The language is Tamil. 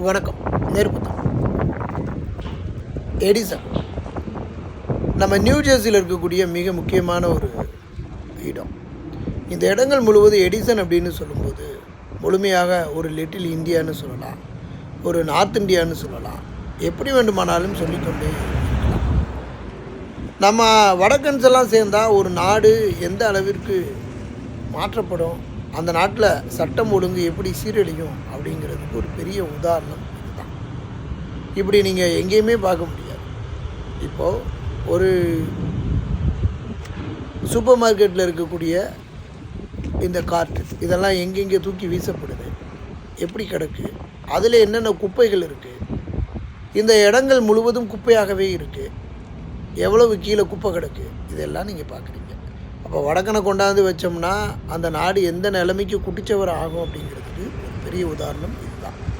வணக்கம். நெருப்புத்தான். எடிசன் நம்ம நியூ ஜெர்சியில் இருக்கக்கூடிய மிக முக்கியமான ஒரு இடம். இந்த இடங்கள் முழுவதும் எடிசன் அப்படின்னு சொல்லும்போது முழுமையாக ஒரு லிட்டில் இந்தியான்னு சொல்லலாம், ஒரு நார்த் இந்தியான்னு சொல்லலாம், எப்படி வேண்டுமானாலும் சொல்லிக்கொண்டே இருக்கலாம். நம்ம வடக்கன்ஸ் எல்லாம் சேர்ந்தால் ஒரு நாடு எந்த அளவிற்கு மாற்றப்படும், அந்த நாட்டில் சட்டம் ஒழுங்கு எப்படி சீரழியும் அப்படிங்கிறதுக்கு ஒரு பெரிய உதாரணம் இதுதான். இப்படி நீங்கள் எங்கேயுமே பார்க்க முடியாது. இப்போது ஒரு சூப்பர் மார்க்கெட்டில் இருக்கக்கூடிய இந்த கார்ட்டு இதெல்லாம் எங்கெங்கே தூக்கி வீசப்படுது, எப்படி கிடக்கு, அதில் என்னென்ன குப்பைகள் இருக்குது, இந்த இடங்கள் முழுவதும் குப்பையாகவே இருக்குது, எவ்வளவு கீழே குப்பை கிடக்கு, இதெல்லாம் நீங்கள் பார்க்குறீங்க. அப்போ வடக்கனை கொண்டாந்து வச்சோம்னா அந்த நாடு எந்த நிலைமைக்கு குட்டிச்சவர் ஆகும் அப்படிங்கிறதுக்கு ஒரு பெரிய உதாரணம்.